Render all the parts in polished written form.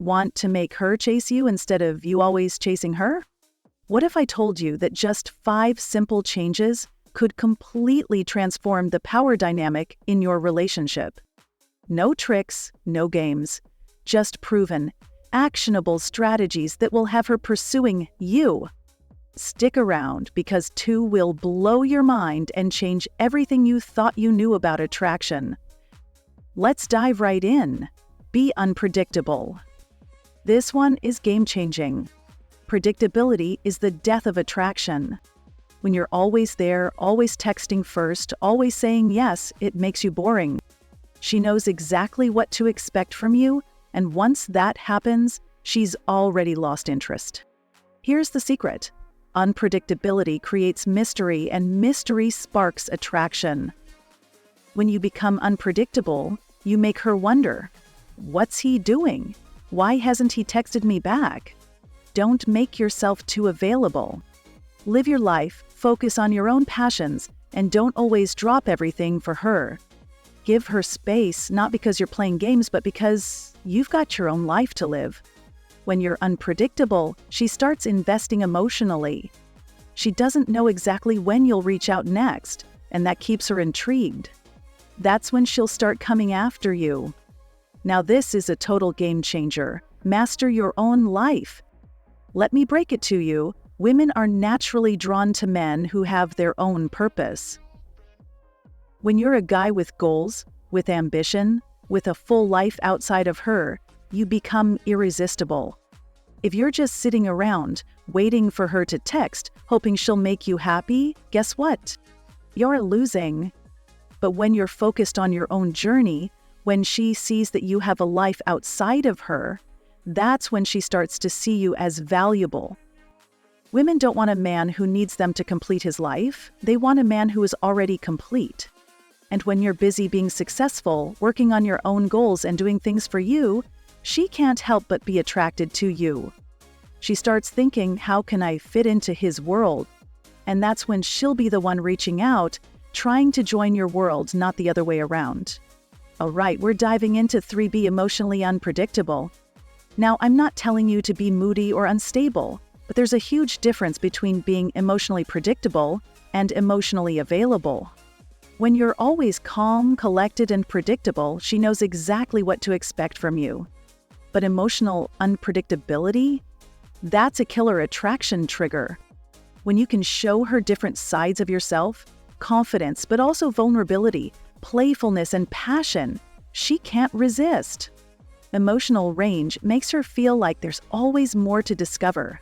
Want to make her chase you instead of you always chasing her? What if I told you that just 5 simple changes could completely transform the power dynamic in your relationship? No tricks, no games, just proven, actionable strategies that will have her pursuing you. Stick around because 2 will blow your mind and change everything you thought you knew about attraction. Let's dive right in. Be unpredictable. This one is game-changing. Predictability is the death of attraction. When you're always there, always texting first, always saying yes, it makes you boring. She knows exactly what to expect from you, and once that happens, she's already lost interest. Here's the secret. Unpredictability creates mystery, and mystery sparks attraction. When you become unpredictable, you make her wonder, what's he doing? Why hasn't he texted me back? Don't make yourself too available. Live your life, focus on your own passions, and don't always drop everything for her. Give her space, not because you're playing games, but because you've got your own life to live. When you're unpredictable, she starts investing emotionally. She doesn't know exactly when you'll reach out next, and that keeps her intrigued. That's when she'll start coming after you. Now this is a total game changer. Master your own life. Let me break it to you. Women are naturally drawn to men who have their own purpose. When you're a guy with goals, with ambition, with a full life outside of her, you become irresistible. If you're just sitting around, waiting for her to text, hoping she'll make you happy, guess what? You're losing. But when you're focused on your own journey, when she sees that you have a life outside of her, that's when she starts to see you as valuable. Women don't want a man who needs them to complete his life. They want a man who is already complete. And when you're busy being successful, working on your own goals and doing things for you, she can't help but be attracted to you. She starts thinking, how can I fit into his world? And that's when she'll be the one reaching out, trying to join your world, not the other way around. All right, we're diving into 3B, emotionally unpredictable. Now, I'm not telling you to be moody or unstable, but there's a huge difference between being emotionally predictable and emotionally available. When you're always calm, collected, and predictable, she knows exactly what to expect from you. But emotional unpredictability? That's a killer attraction trigger. When you can show her different sides of yourself, confidence, but also vulnerability, playfulness, and passion, she can't resist. Emotional range makes her feel like there's always more to discover.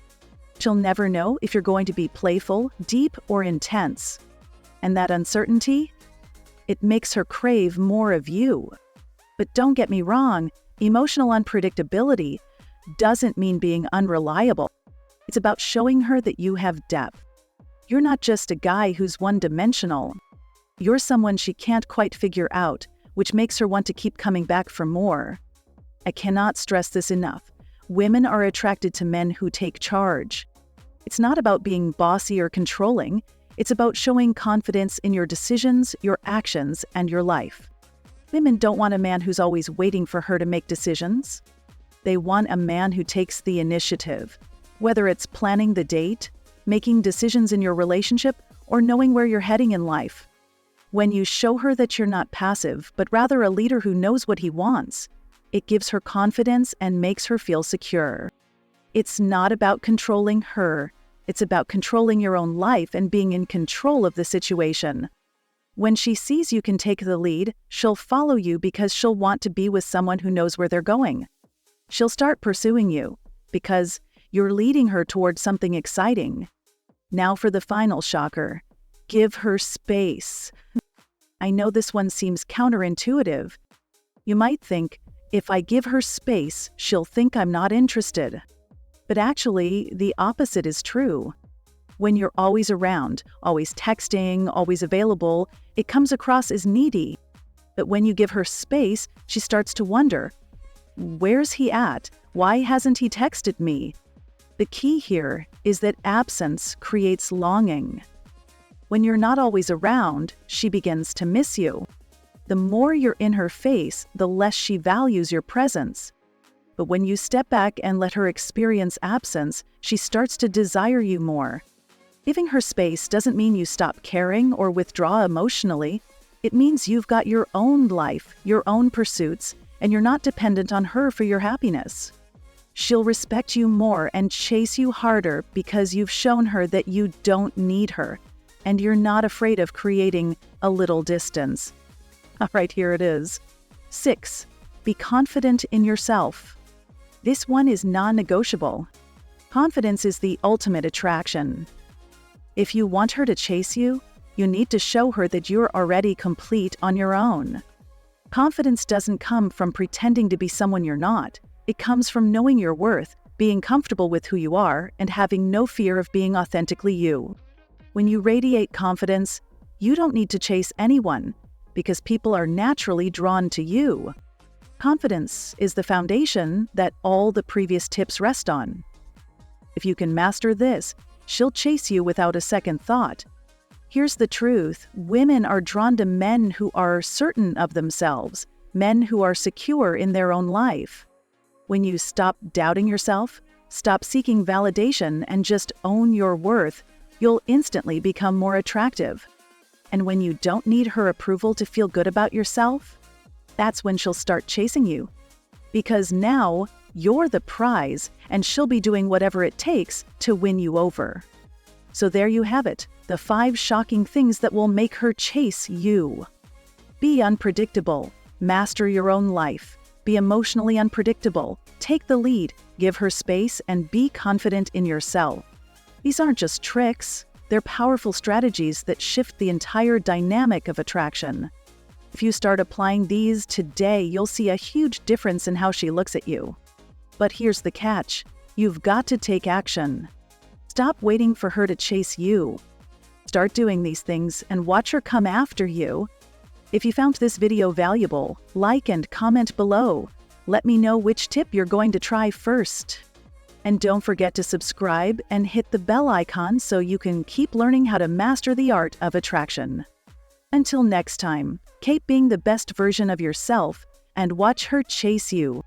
She'll never know if you're going to be playful, deep, or intense. And that uncertainty? It makes her crave more of you. But don't get me wrong, emotional unpredictability doesn't mean being unreliable. It's about showing her that you have depth. You're not just a guy who's one-dimensional. You're someone she can't quite figure out, which makes her want to keep coming back for more. I cannot stress this enough. Women are attracted to men who take charge. It's not about being bossy or controlling. It's about showing confidence in your decisions, your actions, and your life. Women don't want a man who's always waiting for her to make decisions. They want a man who takes the initiative, whether it's planning the date, making decisions in your relationship, or knowing where you're heading in life. When you show her that you're not passive, but rather a leader who knows what he wants, it gives her confidence and makes her feel secure. It's not about controlling her. It's about controlling your own life and being in control of the situation. When she sees you can take the lead, she'll follow you because she'll want to be with someone who knows where they're going. She'll start pursuing you because you're leading her towards something exciting. Now for the final shocker. Give her space. I know this one seems counterintuitive. You might think, if I give her space, she'll think I'm not interested. But actually, the opposite is true. When you're always around, always texting, always available, it comes across as needy. But when you give her space, she starts to wonder, where's he at? Why hasn't he texted me? The key here is that absence creates longing. When you're not always around, she begins to miss you. The more you're in her face, the less she values your presence. But when you step back and let her experience absence, she starts to desire you more. Giving her space doesn't mean you stop caring or withdraw emotionally. It means you've got your own life, your own pursuits, and you're not dependent on her for your happiness. She'll respect you more and chase you harder because you've shown her that you don't need her, and you're not afraid of creating a little distance. All right, here it is. 6. Be confident in yourself. This one is non-negotiable. Confidence is the ultimate attraction. If you want her to chase you, you need to show her that you're already complete on your own. Confidence doesn't come from pretending to be someone you're not. It comes from knowing your worth, being comfortable with who you are, and having no fear of being authentically you. When you radiate confidence, you don't need to chase anyone, because people are naturally drawn to you. Confidence is the foundation that all the previous tips rest on. If you can master this, she'll chase you without a second thought. Here's the truth: women are drawn to men who are certain of themselves, men who are secure in their own life. When you stop doubting yourself, stop seeking validation, and just own your worth, you'll instantly become more attractive. And when you don't need her approval to feel good about yourself, that's when she'll start chasing you. Because now you're the prize, and she'll be doing whatever it takes to win you over. So there you have it, the 5 shocking things that will make her chase you. Be unpredictable. Master your own life. Be emotionally unpredictable. Take the lead, give her space, and be confident in yourself. These aren't just tricks, they're powerful strategies that shift the entire dynamic of attraction. If you start applying these today, you'll see a huge difference in how she looks at you. But here's the catch: you've got to take action. Stop waiting for her to chase you. Start doing these things and watch her come after you. If you found this video valuable, like and comment below. Let me know which tip you're going to try first. And don't forget to subscribe and hit the bell icon so you can keep learning how to master the art of attraction. Until next time, keep being the best version of yourself and watch her chase you.